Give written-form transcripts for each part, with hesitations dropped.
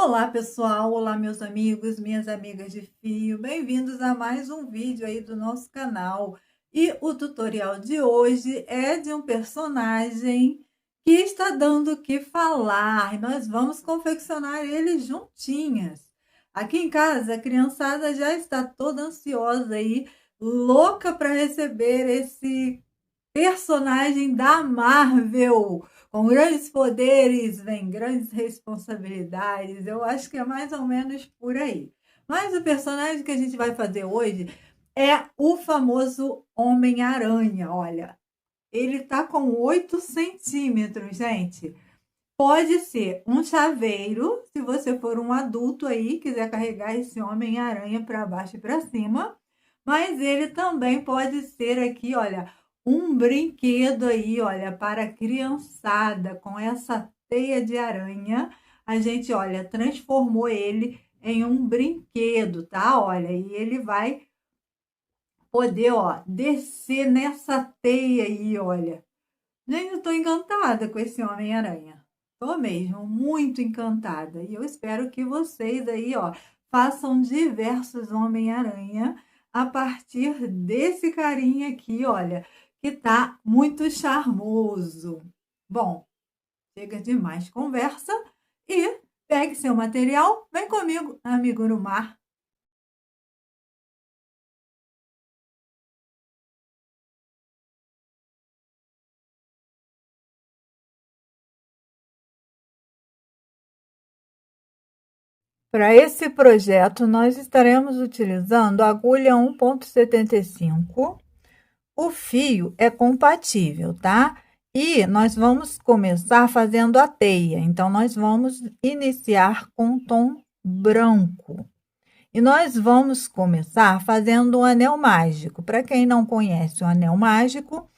Olá pessoal, olá meus amigos, minhas amigas de fio, bem-vindos a mais um vídeo aí do nosso canal. E o tutorial de hoje é de um personagem que está dando o que falar, e nós vamos confeccionar ele juntinhas. Aqui em casa a criançada já está toda ansiosa aí, louca para receber esse personagem da Marvel. Com grandes poderes vem grandes responsabilidades. Eu acho que é mais ou menos por aí. Mas o personagem que a gente vai fazer hoje é o famoso Homem-Aranha. Olha, ele tá com 8 centímetros, gente. Pode ser um chaveiro, se você for um adulto aí, quiser carregar esse Homem-Aranha para baixo e para cima. Mas ele também pode ser aqui, olha, um brinquedo aí, olha, para a criançada, com essa teia de aranha. A gente, olha, transformou ele em um brinquedo, tá? Olha, e ele vai poder, ó, descer nessa teia aí, olha. Gente, eu tô encantada com esse Homem-Aranha. Tô mesmo, muito encantada. E eu espero que vocês aí, ó, façam diversos Homem-Aranha a partir desse carinha aqui, olha, que tá muito charmoso. Bom, chega de mais conversa e pegue seu material, vem comigo, amigo no mar. Para esse projeto, nós estaremos utilizando a agulha 1,75. O fio é compatível, tá? E nós vamos começar fazendo a teia. Então, nós vamos iniciar com um tom branco. E nós vamos começar fazendo um anel mágico. Para quem não conhece o anel mágico,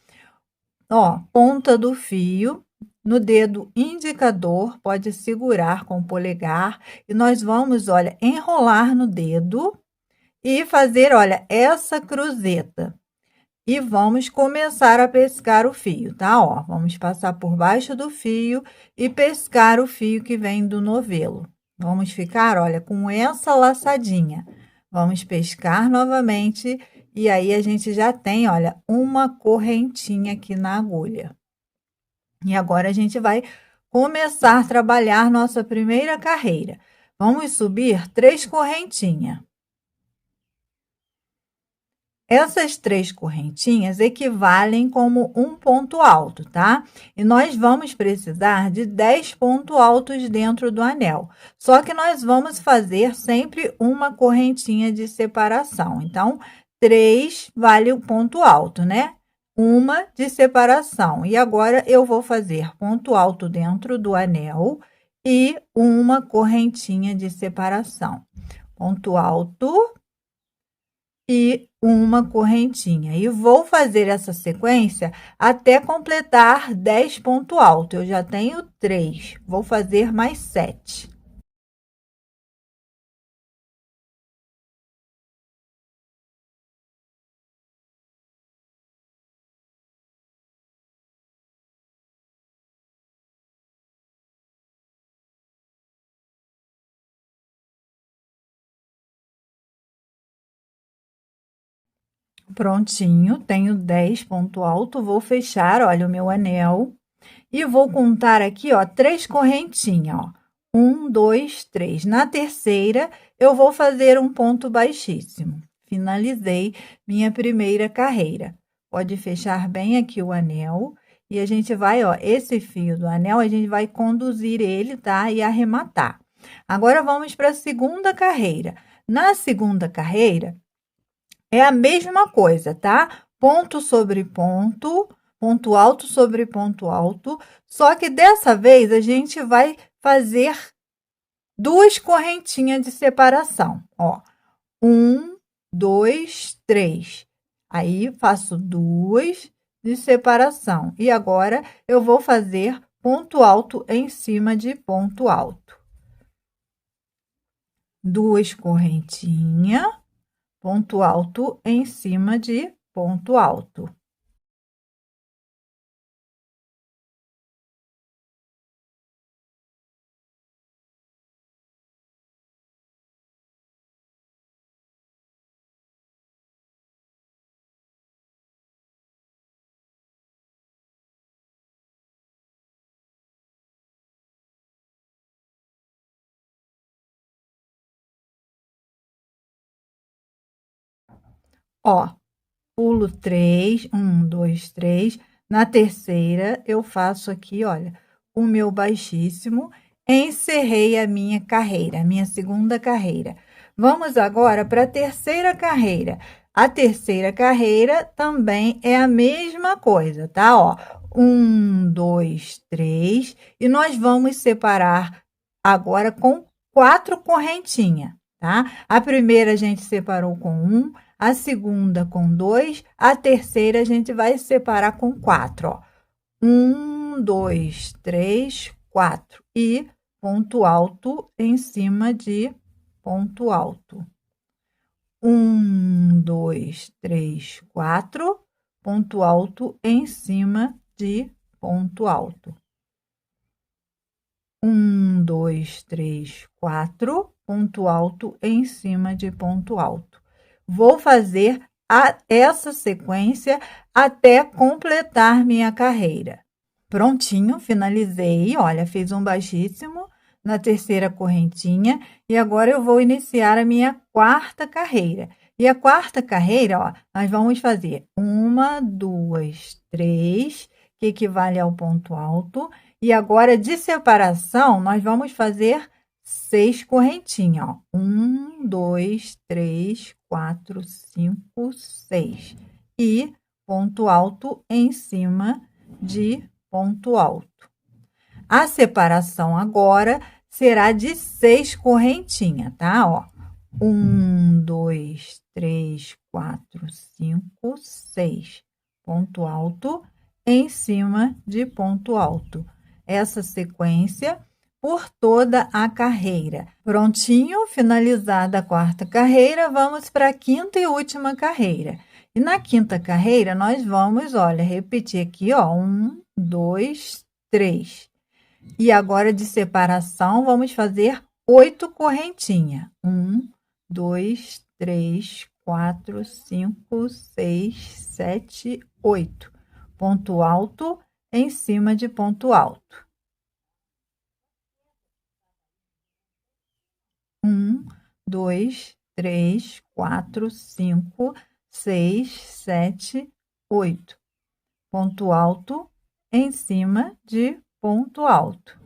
ó, ponta do fio no dedo indicador, pode segurar com o polegar, e nós vamos, olha, enrolar no dedo e fazer, olha, essa cruzeta. E vamos começar a pescar o fio, tá? Ó, vamos passar por baixo do fio e pescar o fio que vem do novelo. Vamos ficar, olha, com essa laçadinha. Vamos pescar novamente e aí a gente já tem, olha, uma correntinha aqui na agulha. E agora a gente vai começar a trabalhar nossa primeira carreira. Vamos subir 3 correntinhas. Essas 3 correntinhas equivalem como um ponto alto, tá? E nós vamos precisar de 10 pontos altos dentro do anel. Só que nós vamos fazer sempre uma correntinha de separação. Então, 3 vale o ponto alto, né? Uma de separação. E agora eu vou fazer ponto alto dentro do anel e uma correntinha de separação. Ponto alto e uma correntinha. E vou fazer essa sequência até completar 10 pontos altos. Eu já tenho 3, vou fazer mais 7. Prontinho, tenho 10 pontos altos, vou fechar, olha, o meu anel. E vou contar aqui, ó, 3 correntinhas, ó. 1, 2, 3. Na terceira, eu vou fazer um ponto baixíssimo. Finalizei minha primeira carreira. Pode fechar bem aqui o anel. E a gente vai, ó, esse fio do anel, a gente vai conduzir ele, tá? E arrematar. Agora, vamos para a segunda carreira. Na segunda carreira, é a mesma coisa, tá? Ponto sobre ponto, ponto alto sobre ponto alto, só que dessa vez a gente vai fazer 2 correntinhas de separação, ó. 1, 2, 3. Aí, faço 2 de separação. E agora, eu vou fazer ponto alto em cima de ponto alto. 2 correntinhas, ponto alto em cima de ponto alto. Ó, pulo 3, 1, 2, 3. Na terceira, eu faço aqui, olha, o meu baixíssimo, encerrei a minha carreira, a minha segunda carreira. Vamos agora para a terceira carreira. A terceira carreira também é a mesma coisa, tá? Ó, 1, 2, 3, e nós vamos separar agora com 4 correntinhas, tá? A primeira a gente separou com 1, a segunda com 2, a terceira a gente vai separar com 4, ó. 1, 2, 3, 4 e ponto alto em cima de ponto alto. 1, 2, 3, 4, ponto alto em cima de ponto alto. 1, 2, 3, 4, ponto alto em cima de ponto alto. Vou fazer essa sequência até completar minha carreira. Prontinho, finalizei. Olha, fiz um baixíssimo na terceira correntinha e agora eu vou iniciar a minha quarta carreira. E a quarta carreira, ó, nós vamos fazer 1, 2, 3, que equivale ao ponto alto. E agora, de separação, nós vamos fazer 6 correntinhas, ó. 1, 2, 3, 4, 5, 6. E ponto alto em cima de ponto alto. A separação agora será de 6 correntinhas, tá? Ó, 1, 2, 3, 4, 5, 6. Ponto alto em cima de ponto alto. Essa sequência por toda a carreira. Prontinho, finalizada a quarta carreira, vamos para a quinta e última carreira. E na quinta carreira, nós vamos, olha, repetir aqui, ó, 1, 2, 3. E agora, de separação, vamos fazer 8 correntinhas. 1, 2, 3, 4, 5, 6, 7, 8. Ponto alto em cima de ponto alto. 1, 2, 3, 4, 5, 6, 7, 8. Ponto alto em cima de ponto alto.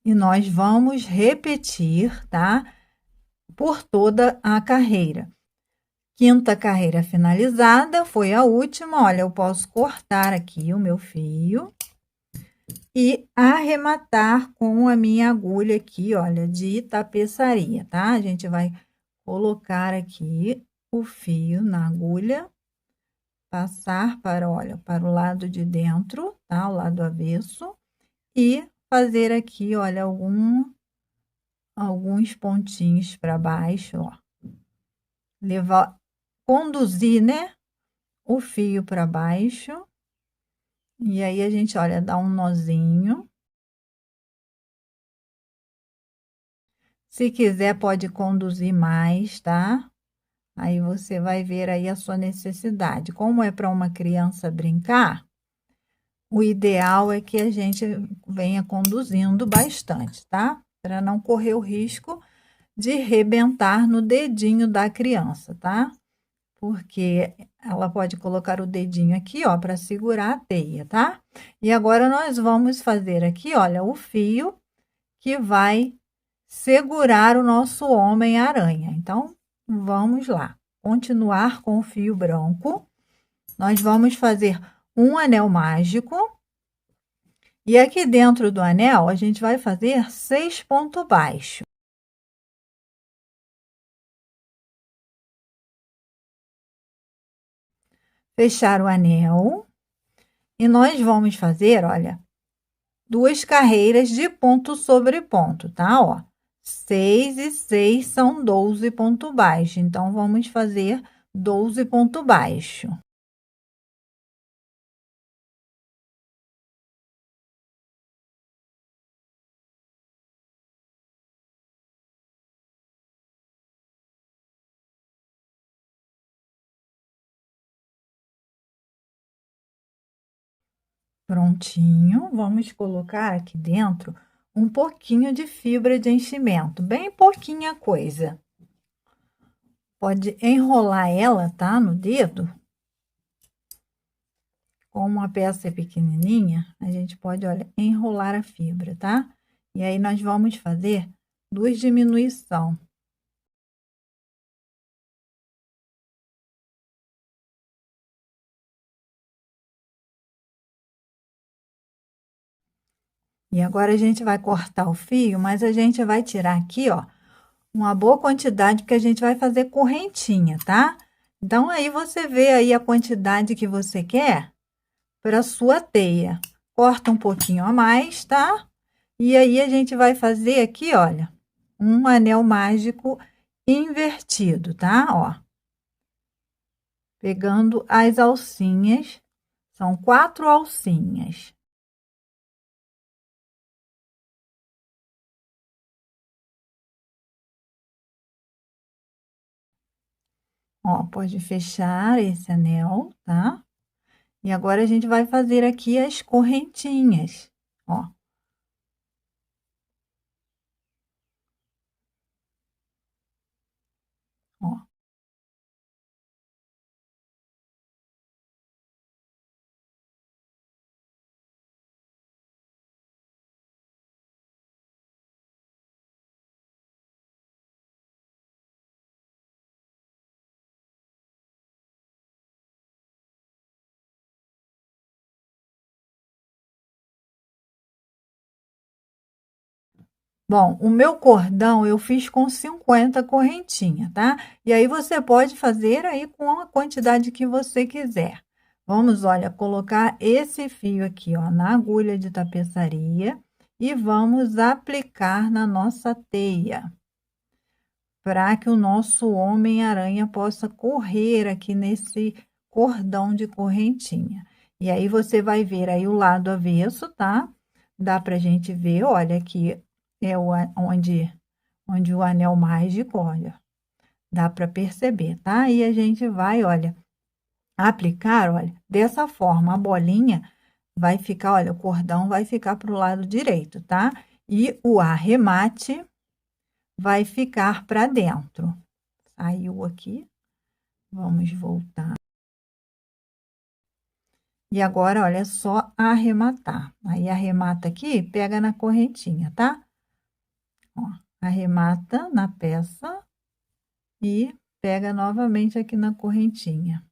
E nós vamos repetir, tá? Por toda a carreira. Quinta carreira finalizada, foi a última. Olha, eu posso cortar aqui o meu fio e arrematar com a minha agulha aqui, olha, de tapeçaria, tá? A gente vai colocar aqui o fio na agulha, passar para, olha, para o lado de dentro, tá? O lado avesso, e fazer aqui, olha, alguns pontinhos para baixo, ó. Conduzir, né, o fio para baixo. E aí a gente, olha, dá um nozinho. Se quiser, pode conduzir mais, tá? Aí você vai ver aí a sua necessidade. Como é para uma criança brincar, o ideal é que a gente venha conduzindo bastante, tá? Para não correr o risco de rebentar no dedinho da criança, tá? Porque ela pode colocar o dedinho aqui, ó, para segurar a teia, tá? E agora nós vamos fazer aqui, olha, o fio que vai segurar o nosso Homem-Aranha. Então, vamos lá. Continuar com o fio branco. Nós vamos fazer um anel mágico. E aqui dentro do anel, a gente vai fazer 6 pontos baixos. Fechar o anel. E nós vamos fazer, olha, 2 carreiras de ponto sobre ponto, tá? Ó, 6 e 6 são 12 ponto baixo. Então, vamos fazer 12 ponto baixo. Prontinho, vamos colocar aqui dentro um pouquinho de fibra de enchimento, bem pouquinha coisa. pode enrolar ela, tá, no dedo. Como a peça é pequenininha, a gente pode, olha, enrolar a fibra, tá? E aí nós vamos fazer 2 diminuição. E agora a gente vai cortar o fio, mas a gente vai tirar aqui, ó, uma boa quantidade, porque a gente vai fazer correntinha, tá? Então, aí você vê aí a quantidade que você quer para sua teia. Corta um pouquinho a mais, tá? E aí a gente vai fazer aqui, olha, um anel mágico invertido, tá? Ó, pegando as alcinhas, são 4 alcinhas. Ó, pode fechar esse anel, tá? E agora a gente vai fazer aqui as correntinhas, ó. Ó. Bom, o meu cordão eu fiz com 50 correntinha, tá? E aí você pode fazer aí com a quantidade que você quiser. Vamos, olha, colocar esse fio aqui, ó, na agulha de tapeçaria e vamos aplicar na nossa teia, para que o nosso Homem-Aranha possa correr aqui nesse cordão de correntinha. E aí você vai ver aí o lado avesso, tá? Dá pra gente ver, olha, aqui é onde o anel mágico, olha, dá para perceber, tá? E a gente vai, olha, aplicar, olha, dessa forma, a bolinha vai ficar, olha, o cordão vai ficar para o lado direito, tá? E o arremate vai ficar para dentro. Saiu aqui, vamos voltar. E agora, olha, é só arrematar. Aí arremata aqui, pega na correntinha, tá? Ó, arremata na peça e pega novamente aqui na correntinha.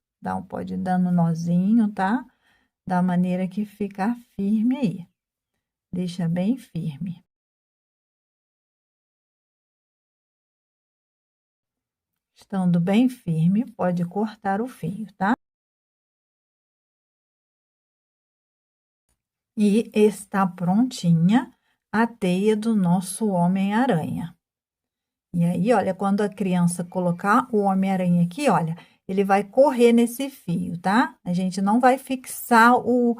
Pode dar no nozinho, tá? Da maneira que ficar firme aí. Deixa bem firme. Estando bem firme, pode cortar o fio, tá? E está prontinha a teia do nosso Homem-Aranha. E aí, olha, quando a criança colocar o Homem-Aranha aqui, olha, ele vai correr nesse fio, tá? A gente não vai fixar o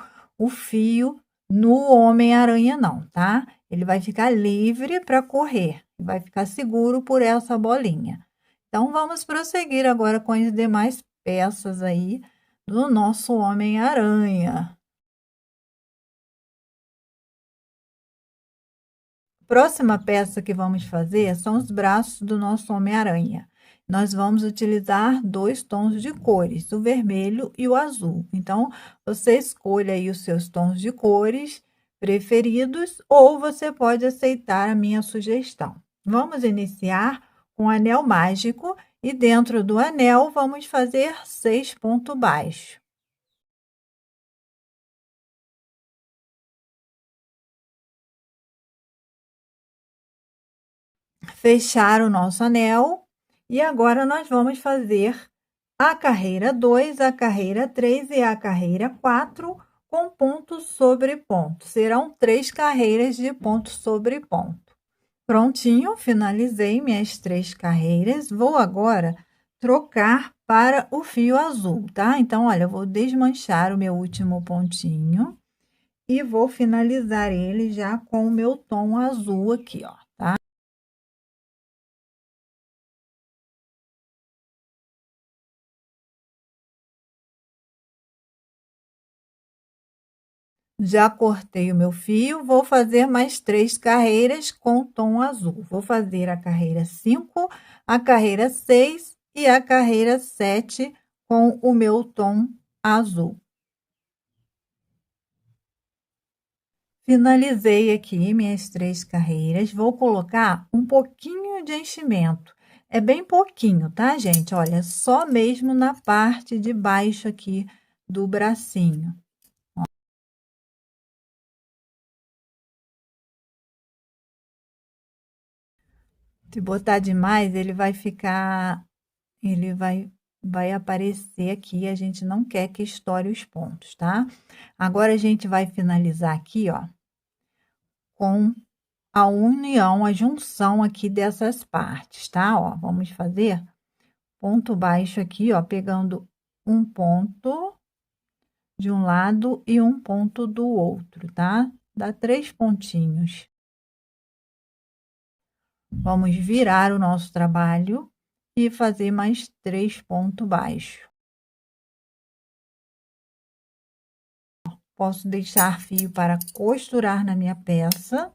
fio no Homem-Aranha, não, tá? Ele vai ficar livre para correr, vai ficar seguro por essa bolinha. Então, vamos prosseguir agora com as demais peças aí do nosso Homem-Aranha. Próxima peça que vamos fazer são os braços do nosso Homem-Aranha. Nós vamos utilizar 2 tons de cores, o vermelho e o azul. Então, você escolha aí os seus tons de cores preferidos ou você pode aceitar a minha sugestão. Vamos iniciar com o anel mágico e dentro do anel vamos fazer 6 pontos baixos. Fechar o nosso anel e agora nós vamos fazer a carreira 2, a carreira 3 e a carreira 4 com ponto sobre ponto. Serão 3 carreiras de ponto sobre ponto. Prontinho, finalizei minhas 3 carreiras. Vou agora trocar para o fio azul, tá? Então, olha, eu vou desmanchar o meu último pontinho e vou finalizar ele já com o meu tom azul aqui, ó, tá? Já cortei o meu fio, vou fazer mais 3 carreiras com tom azul. Vou fazer a carreira 5, a carreira 6 e a carreira 7 com o meu tom azul. Finalizei aqui minhas 3 carreiras, vou colocar um pouquinho de enchimento. É bem pouquinho, tá, gente? Olha, só mesmo na parte de baixo aqui do bracinho. Se botar demais, ele vai ficar, ele vai aparecer aqui, a gente não quer que estoure os pontos, tá? Agora a gente vai finalizar aqui, ó, com a união, a junção aqui dessas partes, tá? Ó, vamos fazer ponto baixo aqui, ó, pegando um ponto de um lado e um ponto do outro, tá? Dá 3 pontinhos. Vamos virar o nosso trabalho e fazer mais 3 pontos baixos. Posso deixar fio para costurar na minha peça.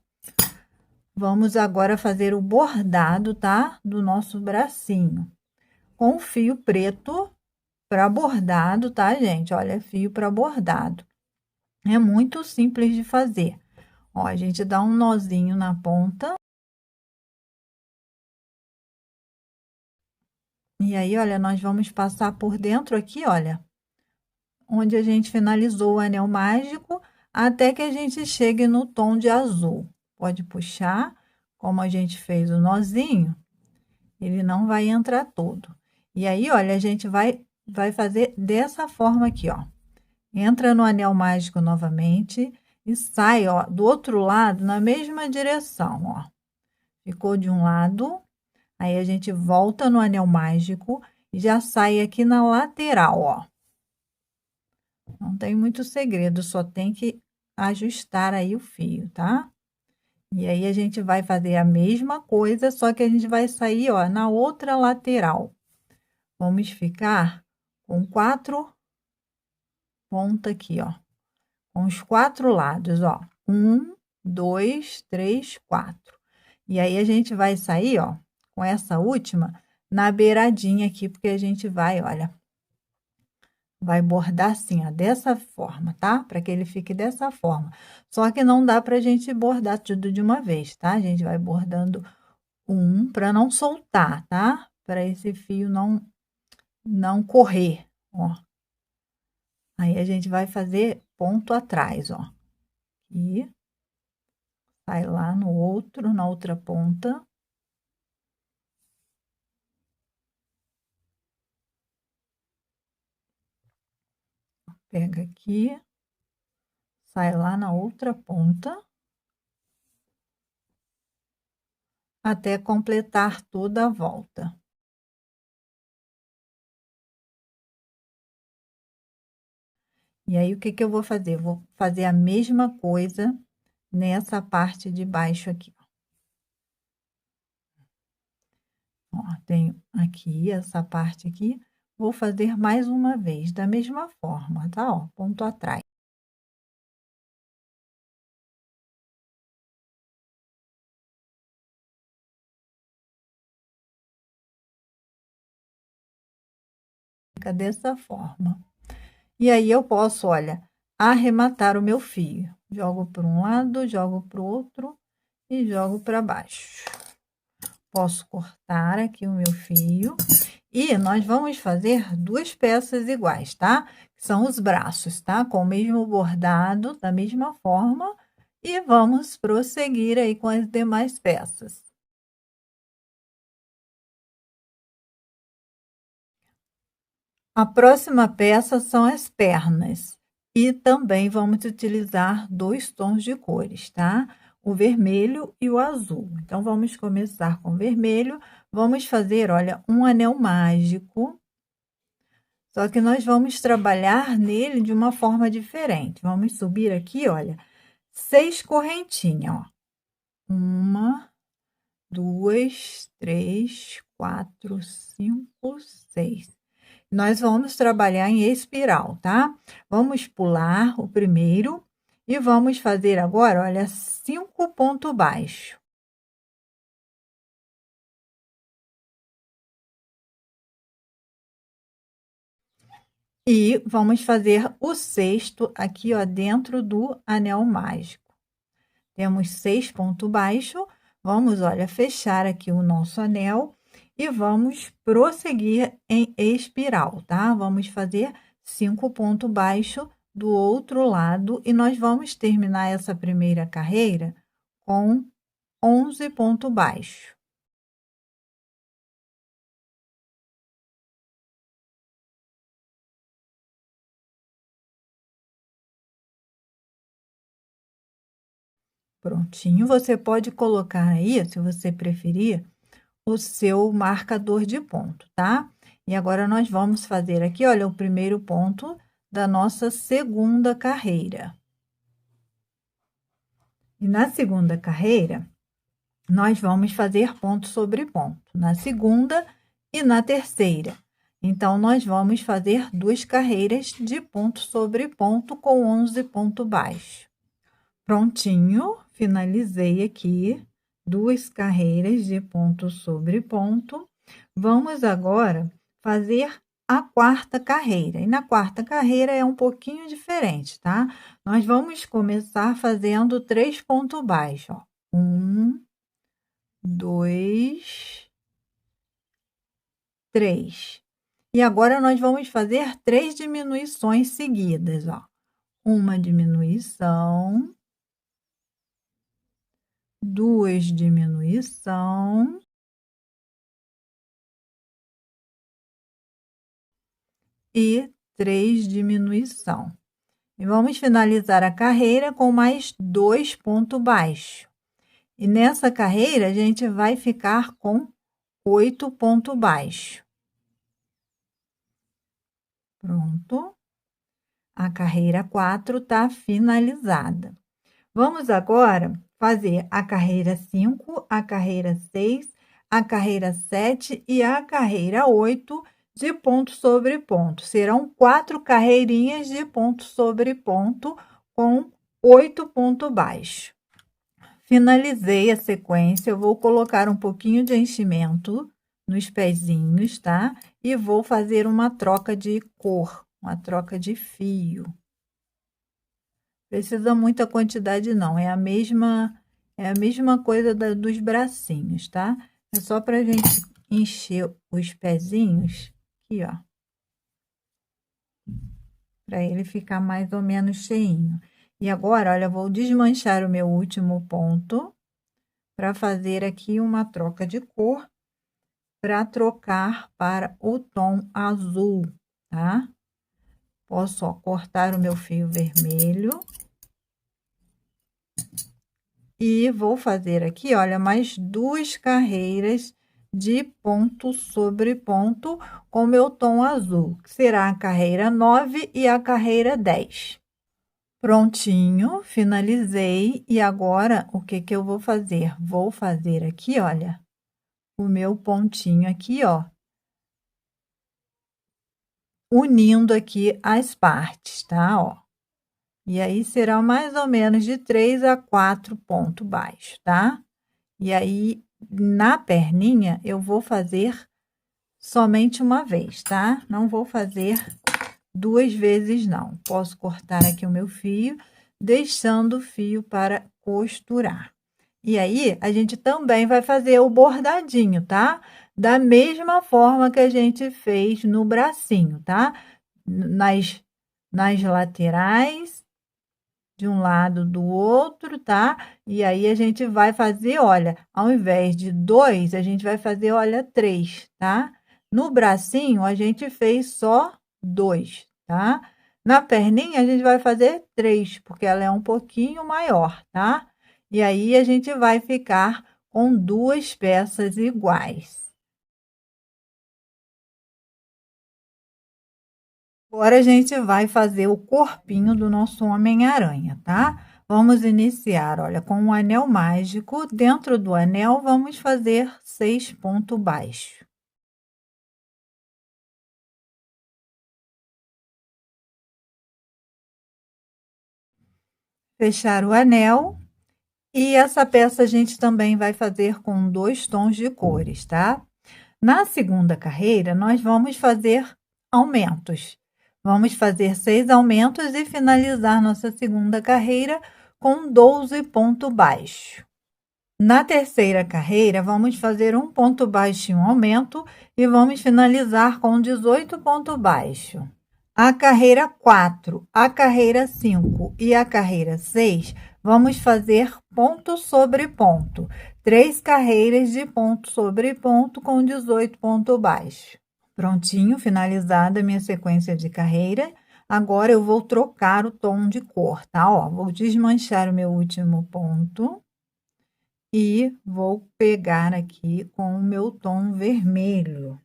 Vamos agora fazer o bordado, tá? Do nosso bracinho. Com fio preto para bordado, tá, gente? Olha, fio para bordado. É muito simples de fazer. Ó, a gente dá um nozinho na ponta. E aí, olha, nós vamos passar por dentro aqui, olha, onde a gente finalizou o anel mágico, até que a gente chegue no tom de azul. Pode puxar, como a gente fez o nozinho, ele não vai entrar todo. E aí, olha, a gente vai fazer dessa forma aqui, ó. Entra no anel mágico novamente e sai, ó, do outro lado na mesma direção, ó. Ficou de um lado, aí a gente volta no anel mágico e já sai aqui na lateral, ó. Não tem muito segredo, só tem que ajustar aí o fio, tá? E aí a gente vai fazer a mesma coisa, só que a gente vai sair, ó, na outra lateral. Vamos ficar com 4 pontas aqui, ó, com os 4 lados, ó. 1, 2, 3, 4. E aí a gente vai sair, ó, com essa última na beiradinha aqui, porque a gente vai, olha, vai bordar assim, ó, dessa forma, tá? Para que ele fique dessa forma. Só que não dá pra gente bordar tudo de uma vez, tá? A gente vai bordando um para não soltar, tá? Para esse fio não correr, ó. Aí a gente vai fazer ponto atrás, ó. E sai lá no outro, na outra ponta. Pega aqui, sai lá na outra ponta. Até completar toda a volta. E aí, o que que eu vou fazer? Vou fazer a mesma coisa nessa parte de baixo aqui, ó. Tenho aqui essa parte aqui, vou fazer mais uma vez, da mesma forma, tá? Ó, ponto atrás. Fica dessa forma. E aí, eu posso, olha, arrematar o meu fio. Jogo para um lado, jogo para o outro e jogo para baixo. Posso cortar aqui o meu fio. E nós vamos fazer 2 peças iguais, tá? Que são os braços, tá? Com o mesmo bordado, da mesma forma. E vamos prosseguir aí com as demais peças. A próxima peça são as pernas. E também vamos utilizar 2 tons de cores, tá? O vermelho e o azul. Então, vamos começar com o vermelho. Vamos fazer, olha, um anel mágico. Só que nós vamos trabalhar nele de uma forma diferente. Vamos subir aqui, olha, 6 correntinhas, ó. 1, 2, 3, 4, 5, 6. Nós vamos trabalhar em espiral, tá? Vamos pular o primeiro e vamos fazer agora, olha, 5 pontos baixos. E vamos fazer o sexto aqui, ó, dentro do anel mágico. Temos 6 pontos baixos, vamos, olha, fechar aqui o nosso anel e vamos prosseguir em espiral, tá? Vamos fazer 5 pontos baixos do outro lado e nós vamos terminar essa primeira carreira com 11 pontos baixos. Prontinho, você pode colocar aí, se você preferir, o seu marcador de ponto, tá? E agora nós vamos fazer aqui, olha, o primeiro ponto da nossa segunda carreira. E na segunda carreira, nós vamos fazer ponto sobre ponto, na segunda e na terceira. Então, nós vamos fazer 2 carreiras de ponto sobre ponto com 11 pontos baixos. Prontinho, finalizei aqui 2 carreiras de ponto sobre ponto. Vamos agora fazer a quarta carreira. E na quarta carreira é um pouquinho diferente, tá? Nós vamos começar fazendo 3 pontos baixos, ó. 1, 2, 3. E agora nós vamos fazer 3 diminuições seguidas, ó. Uma diminuição, 2 diminuição e 3 diminuição. E vamos finalizar a carreira com mais 2 pontos baixos. E nessa carreira, a gente vai ficar com 8 pontos baixos. Pronto. A carreira 4 tá finalizada. Vamos agora fazer a carreira 5, a carreira 6, a carreira 7 e a carreira 8 de ponto sobre ponto. Serão 4 carreirinhas de ponto sobre ponto com 8 pontos baixos. Finalizei a sequência, eu vou colocar um pouquinho de enchimento nos pezinhos, tá? E vou fazer uma troca de cor, uma troca de fio. Precisa muita quantidade não, é a mesma coisa dos bracinhos, tá? É só pra gente encher os pezinhos aqui, ó. Para ele ficar mais ou menos cheinho. E agora, olha, vou desmanchar o meu último ponto para fazer aqui uma troca de cor para trocar para o tom azul, tá? Posso, ó, cortar o meu fio vermelho. E vou fazer aqui, olha, mais 2 carreiras de ponto sobre ponto com meu tom azul, que será a carreira 9 e a carreira 10. Prontinho, finalizei. E agora, o que que eu vou fazer? Vou fazer aqui, olha, o meu pontinho aqui, ó, unindo aqui as partes, tá? Ó. E aí, será mais ou menos de 3 a 4 pontos baixos, tá? E aí, na perninha, eu vou fazer somente uma vez, tá? Não vou fazer 2 vezes, não. Posso cortar aqui o meu fio, deixando o fio para costurar. E aí, a gente também vai fazer o bordadinho, tá? Da mesma forma que a gente fez no bracinho, tá? Nas laterais, de um lado do outro, tá? E aí, a gente vai fazer, olha, ao invés de 2, a gente vai fazer, olha, 3, tá? No bracinho, a gente fez só 2, tá? Na perninha, a gente vai fazer 3, porque ela é um pouquinho maior, tá? E aí, a gente vai ficar com 2 peças iguais. Agora, a gente vai fazer o corpinho do nosso Homem-Aranha, tá? Vamos iniciar, olha, com um anel mágico. Dentro do anel, vamos fazer 6 pontos baixos. Fechar o anel. E essa peça a gente também vai fazer com 2 tons de cores, tá? Na segunda carreira, nós vamos fazer aumentos. Vamos fazer 6 aumentos e finalizar nossa segunda carreira com 12 ponto baixo. Na terceira carreira, vamos fazer um ponto baixo e um aumento e vamos finalizar com 18 ponto baixo. A carreira 4, a carreira 5 e a carreira 6, vamos fazer ponto sobre ponto. 3 carreiras de ponto sobre ponto com 18 ponto baixo. Prontinho, finalizada a minha sequência de carreira. Agora eu vou trocar o tom de cor, tá? Ó, vou desmanchar o meu último ponto e vou pegar aqui com o meu tom vermelho.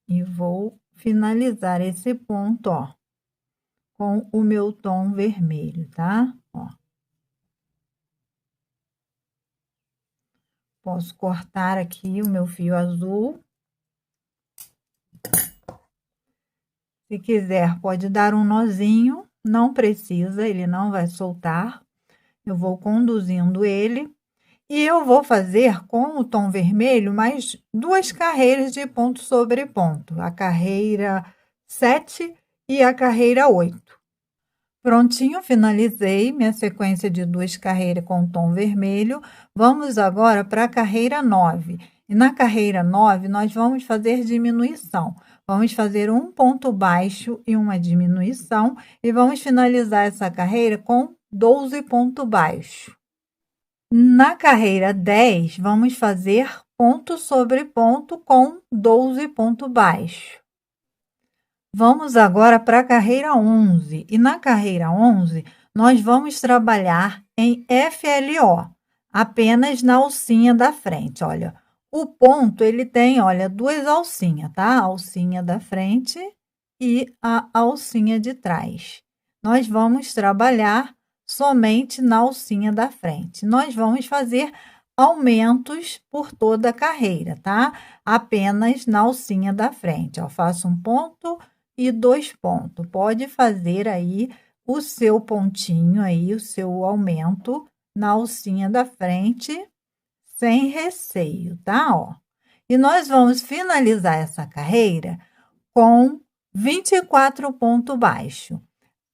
E vou finalizar esse ponto, ó, com o meu tom vermelho, tá? Ó. Posso cortar aqui o meu fio azul. Se quiser, pode dar um nozinho, não precisa, ele não vai soltar. Eu vou conduzindo ele e eu vou fazer com o tom vermelho mais 2 carreiras de ponto sobre ponto, a carreira 7 e a carreira 8. Prontinho, finalizei minha sequência de 2 carreiras com tom vermelho. Vamos agora para a carreira 9. E na carreira 9, nós vamos fazer diminuição. Vamos fazer um ponto baixo e uma diminuição e vamos finalizar essa carreira com 12 ponto baixo. Na carreira 10, vamos fazer ponto sobre ponto com 12 ponto baixo. Vamos agora para a carreira 11. E na carreira 11, nós vamos trabalhar em FLO, apenas na alcinha da frente. Olha, o ponto, ele tem, olha, 2 alcinhas, tá? A alcinha da frente e a alcinha de trás. Nós vamos trabalhar somente na alcinha da frente. Nós vamos fazer aumentos por toda a carreira, tá? Apenas na alcinha da frente. Ó, faço um ponto e 2 pontos. Pode fazer aí o seu pontinho aí, o seu aumento na alcinha da frente, sem receio, tá? Ó. E nós vamos finalizar essa carreira com 24 pontos baixos.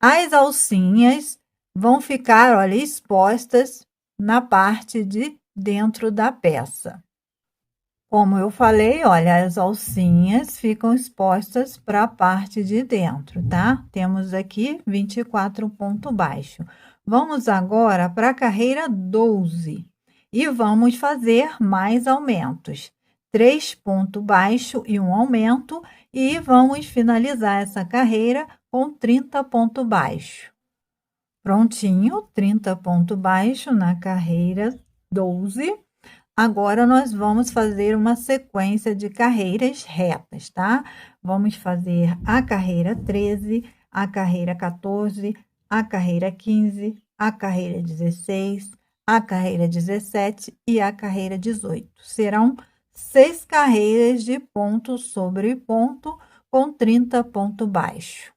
As alcinhas vão ficar, olha, expostas na parte de dentro da peça. Como eu falei, olha, as alcinhas ficam expostas para a parte de dentro, tá? Temos aqui 24 ponto baixo. Vamos agora para a carreira 12 e vamos fazer mais aumentos. 3 ponto baixo e um aumento e vamos finalizar essa carreira com 30 ponto baixo. Prontinho, 30 ponto baixo na carreira 12. Agora, nós vamos fazer uma sequência de carreiras retas, tá? Vamos fazer a carreira 13, a carreira 14, a carreira 15, a carreira 16, a carreira 17 e a carreira 18. Serão 6 carreiras de ponto sobre ponto com 30 ponto baixo.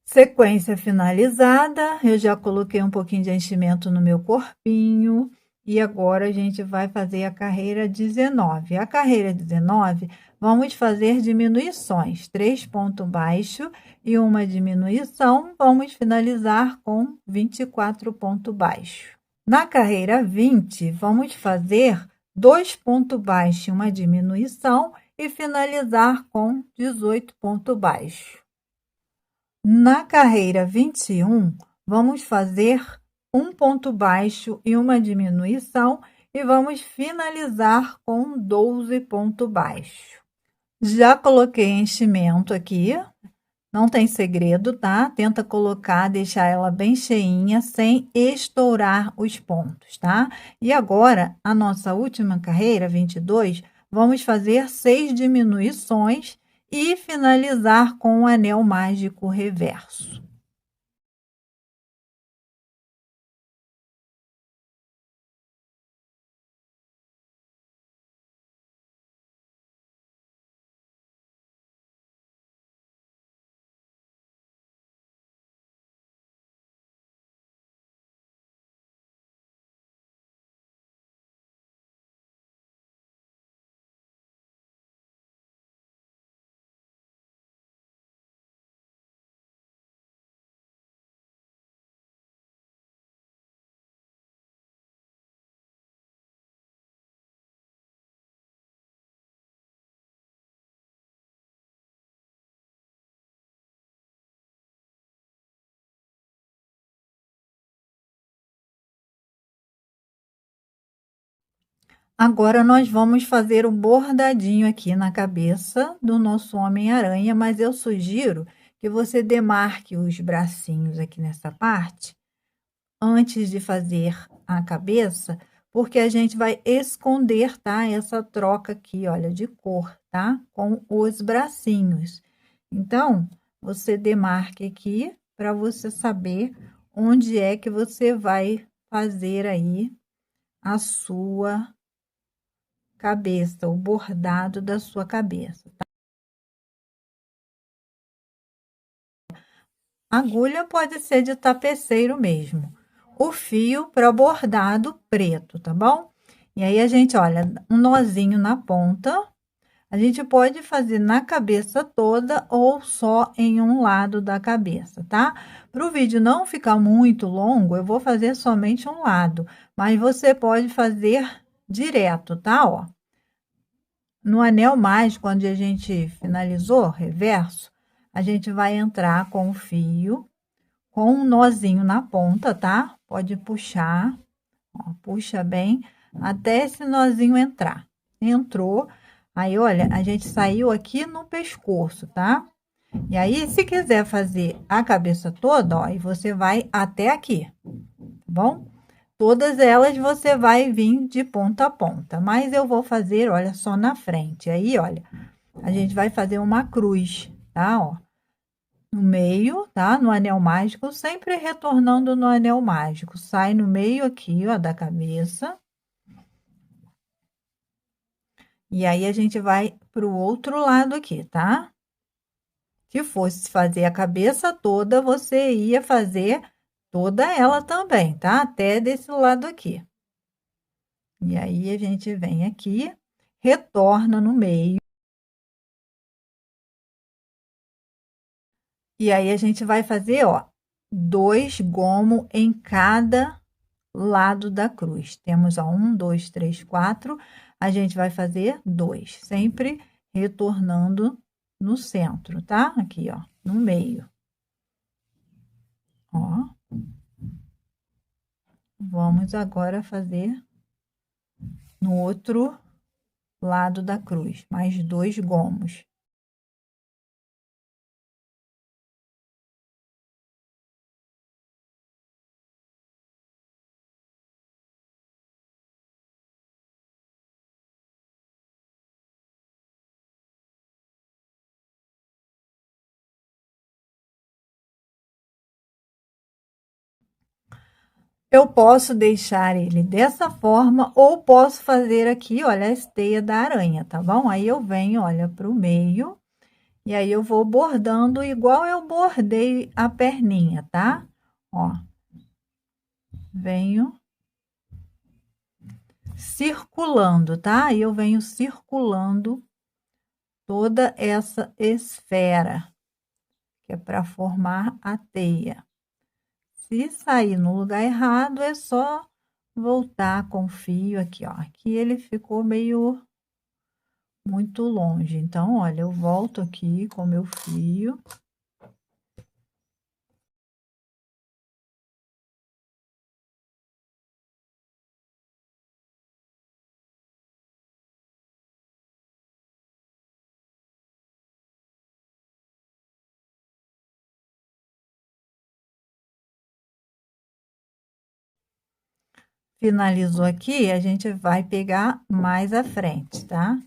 Sequência finalizada, eu já coloquei um pouquinho de enchimento no meu corpinho. E agora a gente vai fazer a carreira 19. A carreira 19, vamos fazer diminuições, 3 pontos baixos e uma diminuição. Vamos finalizar com 24 pontos baixos. Na carreira 20, vamos fazer 2 pontos baixos e uma diminuição e finalizar com 18 pontos baixos. Na carreira 21, vamos fazer um ponto baixo e uma diminuição e vamos finalizar com 12 ponto baixo. Já coloquei enchimento aqui, não tem segredo, tá? Tenta colocar, deixar ela bem cheinha, sem estourar os pontos, tá? E agora, a nossa última carreira, 22, vamos fazer 6 diminuições e finalizar com o anel mágico reverso. Agora nós vamos fazer o bordadinho aqui na cabeça do nosso Homem-Aranha, mas eu sugiro que você demarque os bracinhos aqui nessa parte, antes de fazer a cabeça, porque a gente vai esconder, tá, essa troca aqui, olha, de cor, tá, com os bracinhos. Então, você demarque aqui para você saber onde é que você vai fazer aí a sua cabeça, o bordado da sua cabeça. A agulha pode ser de tapeceiro mesmo. O fio para bordado preto, tá bom? E aí a gente, olha, um nozinho na ponta. A gente pode fazer na cabeça toda ou só em um lado da cabeça, tá? Para o vídeo não ficar muito longo, eu vou fazer somente um lado, mas você pode fazer direto, tá? Ó. No anel mágico, onde a gente finalizou, reverso, a gente vai entrar com o fio, com um nozinho na ponta, tá? Pode puxar, ó, puxa bem, até esse nozinho entrar. Entrou, aí olha, a gente saiu aqui no pescoço, tá? E aí, se quiser fazer a cabeça toda, ó, e você vai até aqui, tá bom? Todas elas você vai vir de ponta a ponta, mas eu vou fazer, olha, só na frente. Aí, olha, a gente vai fazer uma cruz, tá? Ó, no meio, tá? No anel mágico, sempre retornando no anel mágico. Sai no meio aqui, ó, da cabeça. E aí, a gente vai pro outro lado aqui, tá? Se fosse fazer a cabeça toda, você ia fazer toda ela também, tá? Até desse lado aqui. E aí, a gente vem aqui, retorna no meio. E aí, a gente vai fazer, ó, 2 gomos em cada lado da cruz. Temos, ó, 1, 2, 3, 4. A gente vai fazer 2, sempre retornando no centro, tá? Aqui, ó, no meio. Ó. Vamos agora fazer no outro lado da cruz, mais 2 gomos. Eu posso deixar ele dessa forma ou posso fazer aqui, olha, a esteia da aranha, tá bom? Aí eu venho, olha, para o meio e aí eu vou bordando igual eu bordei a perninha, tá? Ó, venho circulando, tá? Aí eu venho circulando toda essa esfera, que é para formar a teia. Se sair no lugar errado, é só voltar com o fio aqui, ó. Aqui ele ficou meio muito longe. Então, olha, eu volto aqui com meu fio. Finalizou aqui, a gente vai pegar mais à frente, tá?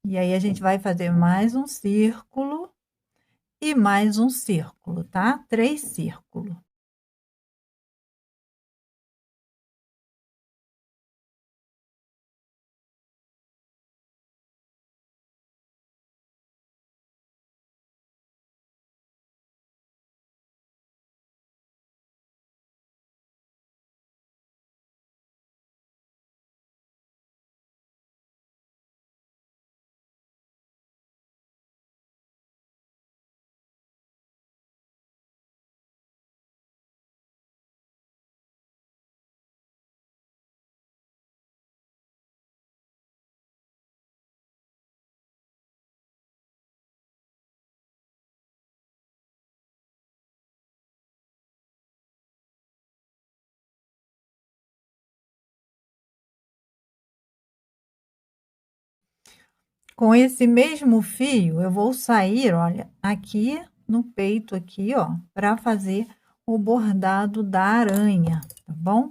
E aí a gente vai fazer mais um círculo e mais um círculo, tá? 3 círculos. Com esse mesmo fio, eu vou sair, olha, aqui no peito aqui, ó, para fazer o bordado da aranha, tá bom?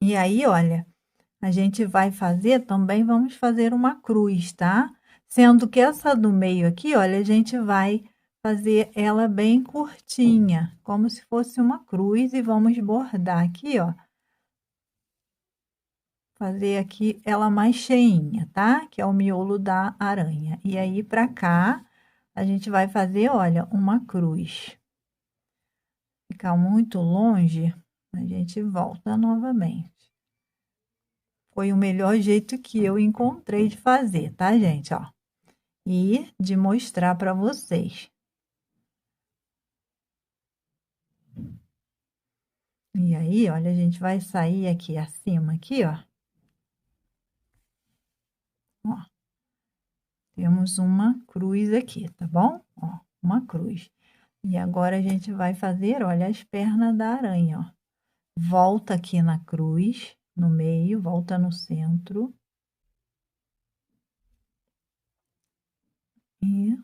E aí, olha, a gente vai fazer também, vamos fazer uma cruz, tá? Sendo que essa do meio aqui, olha, a gente vai fazer ela bem curtinha, como se fosse uma cruz, e vamos bordar aqui, ó. Fazer aqui ela mais cheinha, tá? Que é o miolo da aranha. E aí, pra cá, a gente vai fazer, olha, uma cruz. Ficar muito longe, a gente volta novamente. Foi o melhor jeito que eu encontrei de fazer, tá, gente? Ó, e de mostrar para vocês. E aí, olha, a gente vai sair aqui acima, aqui, ó. Ó, temos uma cruz aqui, tá bom? Ó, uma cruz. E agora a gente vai fazer, olha, as pernas da aranha, ó. Volta aqui na cruz, no meio, volta no centro. E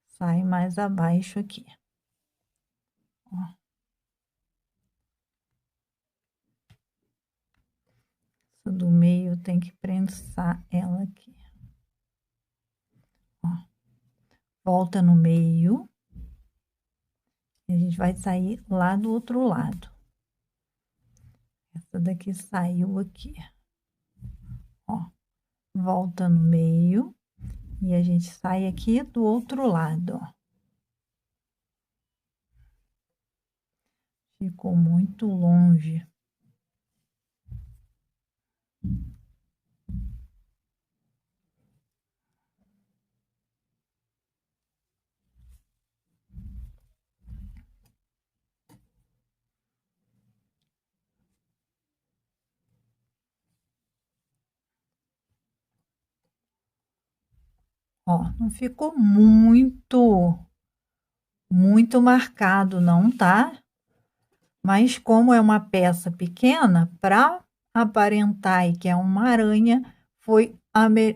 sai mais abaixo aqui. Ó. Essa do meio tem que prensar ela aqui. Ó. Volta no meio. E a gente vai sair lá do outro lado. Essa daqui saiu aqui. Ó. Volta no meio. E a gente sai aqui do outro lado, ó. Ficou muito longe. Ó, não ficou muito marcado não, tá? Mas como é uma peça pequena, para aparentar que é uma aranha, foi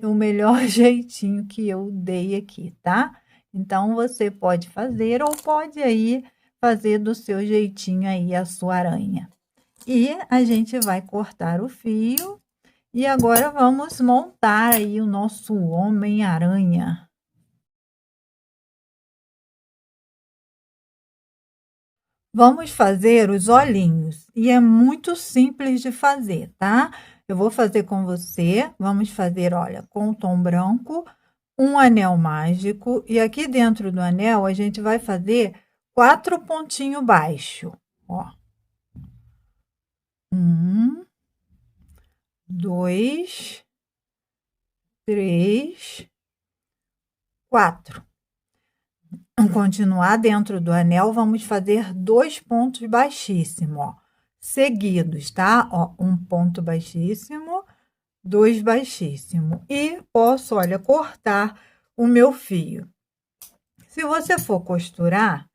o melhor jeitinho que eu dei aqui, tá? Então, você pode fazer ou pode aí fazer do seu jeitinho aí a sua aranha. E a gente vai cortar o fio e agora vamos montar aí o nosso Homem-Aranha. Vamos fazer os olhinhos e é muito simples de fazer, tá? Eu vou fazer com você, vamos fazer, olha, com o tom branco, um anel mágico e aqui dentro do anel a gente vai fazer 4 pontinhos baixos, ó. 1, 2, 3, 4. Continuar dentro do anel, vamos fazer 2 pontos baixíssimos, ó, seguidos, tá? Ó, um ponto baixíssimo, 2 baixíssimo. E posso, olha, cortar o meu fio. Se você for costurar,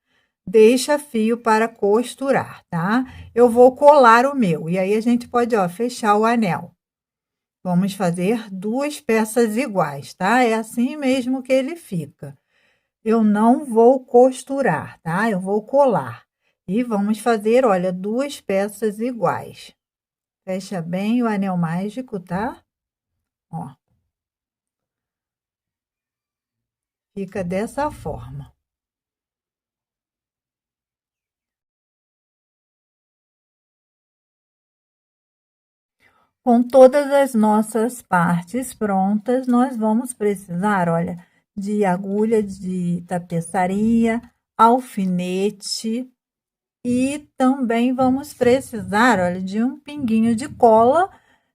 deixa fio para costurar, tá? Eu vou colar o meu, e aí a gente pode, ó, fechar o anel. Vamos fazer 2 peças iguais, tá? É assim mesmo que ele fica. Eu não vou costurar, tá? Eu vou colar. E vamos fazer, olha, 2 peças iguais. Fecha bem o anel mágico, tá? Ó. Fica dessa forma. Com todas as nossas partes prontas, nós vamos precisar, olha, de agulha de tapeçaria, alfinete e também vamos precisar, olha, de um pinguinho de cola,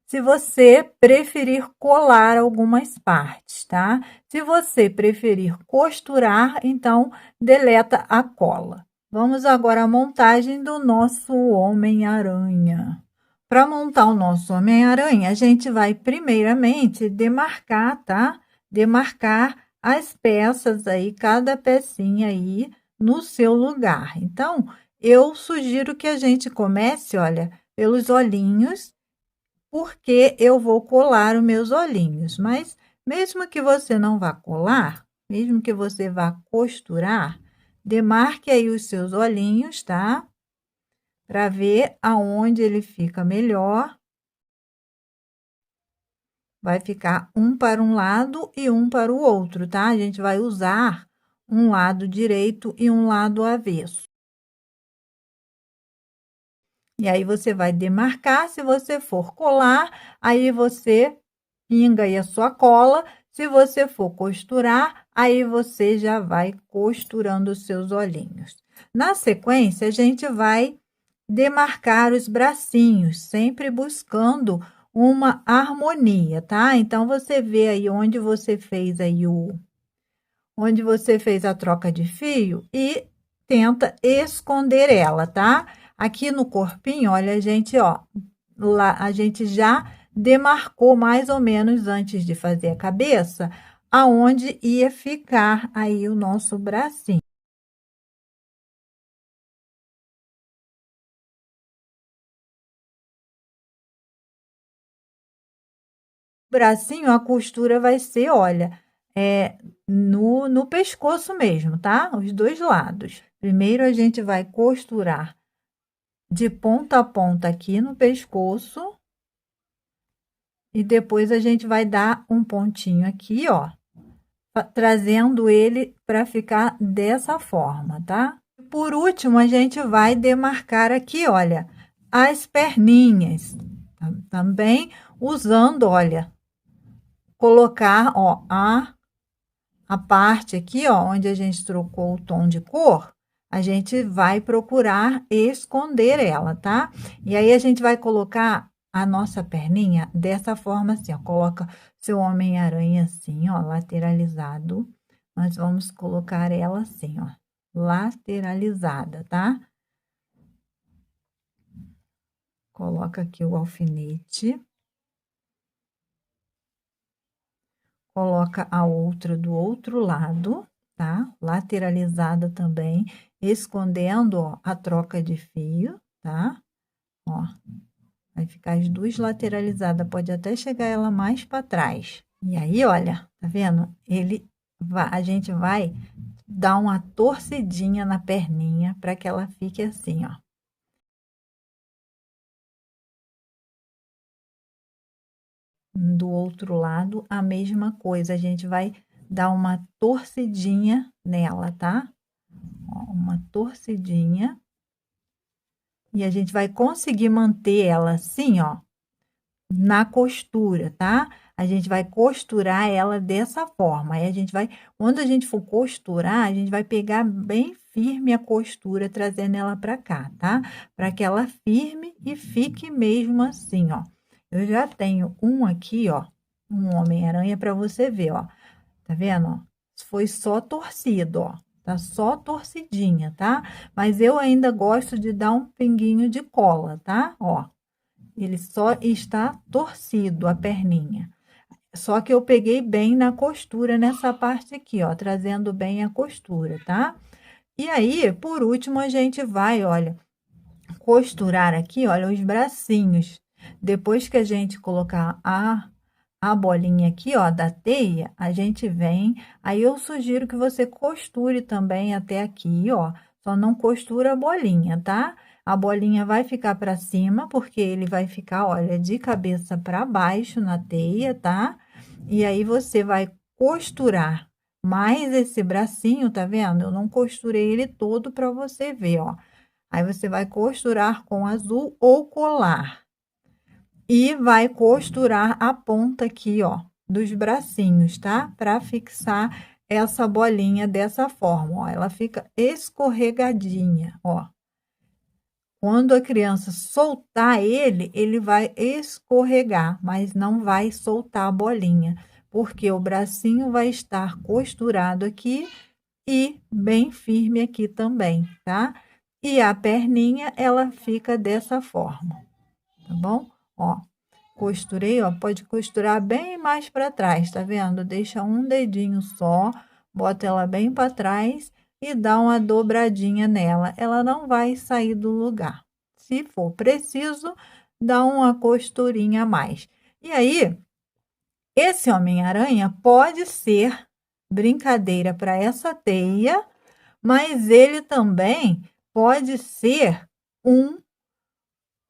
se você preferir colar algumas partes, tá? Se você preferir costurar, então deleta a cola. Vamos agora à montagem do nosso Homem-Aranha. Para montar o nosso Homem-Aranha, a gente vai primeiramente demarcar, tá? Demarcar as peças aí, cada pecinha aí no seu lugar. Então, eu sugiro que a gente comece, olha, pelos olhinhos porque eu vou colar os meus olhinhos. Mas mesmo que você não vá colar, mesmo que você vá costurar, demarque aí os seus olhinhos, tá? Para ver aonde ele fica melhor. Vai ficar um para um lado e um para o outro, tá? A gente vai usar um lado direito e um lado avesso. E aí, você vai demarcar, se você for colar, aí você pinga aí a sua cola. Se você for costurar, aí você já vai costurando os seus olhinhos. Na sequência, a gente vai demarcar os bracinhos, sempre buscando uma harmonia, tá? Então, você vê aí onde você fez aí onde você fez a troca de fio e tenta esconder ela, tá? Aqui no corpinho, olha, a gente, ó, lá a gente já demarcou mais ou menos antes de fazer a cabeça, aonde ia ficar aí o nosso bracinho. Bracinho, a costura vai ser, olha, no pescoço mesmo, tá? Os dois lados. Primeiro, a gente vai costurar de ponta a ponta aqui no pescoço. E depois a gente vai dar um pontinho aqui, ó, trazendo ele para ficar dessa forma, tá? Por último, a gente vai demarcar aqui, olha, as perninhas, também usando, olha, colocar, ó, a parte aqui, ó, onde a gente trocou o tom de cor, a gente vai procurar esconder ela, tá? E aí, a gente vai colocar a nossa perninha dessa forma assim, ó, coloca seu Homem-Aranha assim, ó, lateralizado. Nós vamos colocar ela assim, ó, lateralizada, tá? Coloca aqui o alfinete. Coloca a outra do outro lado, tá? Lateralizada também, escondendo, ó, a troca de fio, tá? Ó, vai ficar as duas lateralizadas, pode até chegar ela mais para trás. E aí, olha, tá vendo? A gente vai dar uma torcidinha na perninha para que ela fique assim, ó. Do outro lado, a mesma coisa, a gente vai dar uma torcidinha nela, tá? Ó, uma torcidinha. E a gente vai conseguir manter ela assim, ó, na costura, tá? A gente vai costurar ela dessa forma. Aí a gente vai, quando a gente for costurar, a gente vai pegar bem firme a costura, trazendo ela para cá, tá? Para que ela firme e fique mesmo assim, ó. Eu já tenho um aqui, ó, um Homem-Aranha para você ver, ó. Tá vendo, ó? Foi só torcido, ó. Tá só torcidinha, tá? Mas eu ainda gosto de dar um pinguinho de cola, tá? Ó, ele só está torcido a perninha. Só que eu peguei bem na costura nessa parte aqui, ó, trazendo bem a costura, tá? E aí, por último, a gente vai, olha, costurar aqui, olha, os bracinhos. Depois que a gente colocar a bolinha aqui, ó, da teia, a gente vem, aí eu sugiro que você costure também até aqui, ó, só não costura a bolinha, tá? A bolinha vai ficar para cima, porque ele vai ficar, olha, de cabeça para baixo na teia, tá? E aí, você vai costurar mais esse bracinho, tá vendo? Eu não costurei ele todo para você ver, ó. Aí, você vai costurar com azul ou colar. E vai costurar a ponta aqui, ó, dos bracinhos, tá? Para fixar essa bolinha dessa forma, ó, ela fica escorregadinha, ó. Quando a criança soltar ele, ele vai escorregar, mas não vai soltar a bolinha, porque o bracinho vai estar costurado aqui e bem firme aqui também, tá? E a perninha, ela fica dessa forma, tá bom? Ó, costurei, ó, pode costurar bem mais para trás, tá vendo? Deixa um dedinho só, bota ela bem para trás e dá uma dobradinha nela. Ela não vai sair do lugar. Se for preciso, dá uma costurinha a mais. E aí, esse Homem-Aranha pode ser brincadeira para essa teia, mas ele também pode ser um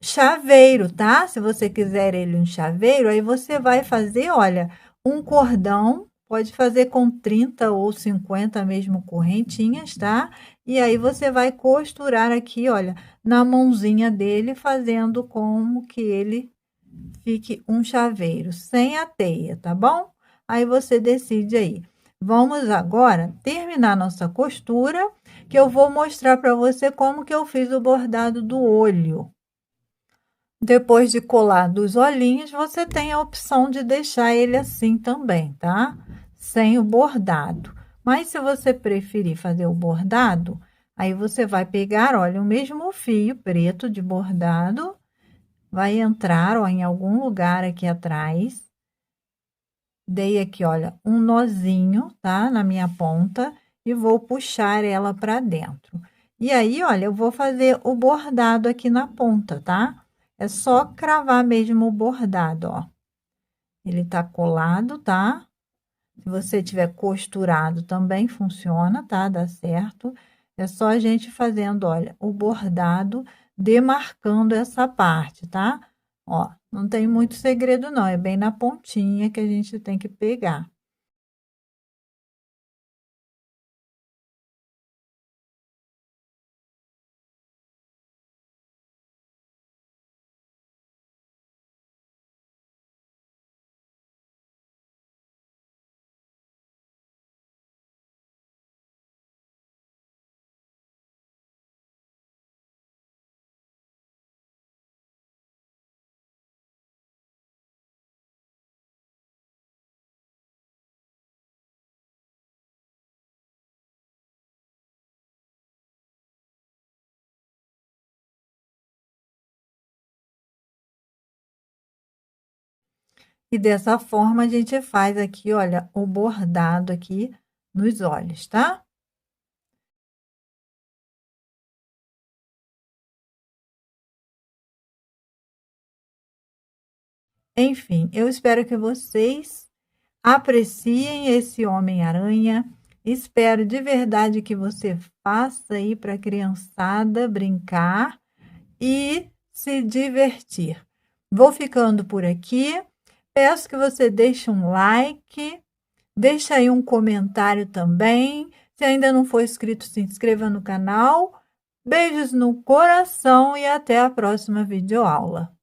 chaveiro, tá? Se você quiser ele um chaveiro, aí você vai fazer, olha, um cordão, pode fazer com 30 ou 50 mesmo correntinhas, tá? E aí você vai costurar aqui, olha, na mãozinha dele, fazendo como que ele fique um chaveiro, sem a teia, tá bom? Aí você decide aí. Vamos agora terminar nossa costura, que eu vou mostrar para você como que eu fiz o bordado do olho. Depois de colar dos olhinhos, você tem a opção de deixar ele assim também, tá? Sem o bordado. Mas se você preferir fazer o bordado, aí você vai pegar, olha, o mesmo fio preto de bordado, vai entrar, ó, em algum lugar aqui atrás. Dei aqui, olha, um nozinho, tá? Na minha ponta e vou puxar ela para dentro. E aí, olha, eu vou fazer o bordado aqui na ponta, tá? É só cravar mesmo o bordado, ó. Ele tá colado, tá? Se você tiver costurado também funciona, tá? Dá certo. É só a gente fazendo, olha, o bordado, demarcando essa parte, tá? Ó, não tem muito segredo não, é bem na pontinha que a gente tem que pegar. E dessa forma a gente faz aqui, olha, o bordado aqui nos olhos, tá? Enfim, eu espero que vocês apreciem esse Homem-Aranha. Espero de verdade que você faça aí para a criançada brincar e se divertir. Vou ficando por aqui. Peço que você deixe um like, deixe aí um comentário também. Se ainda não for inscrito, se inscreva no canal. Beijos no coração e até a próxima videoaula.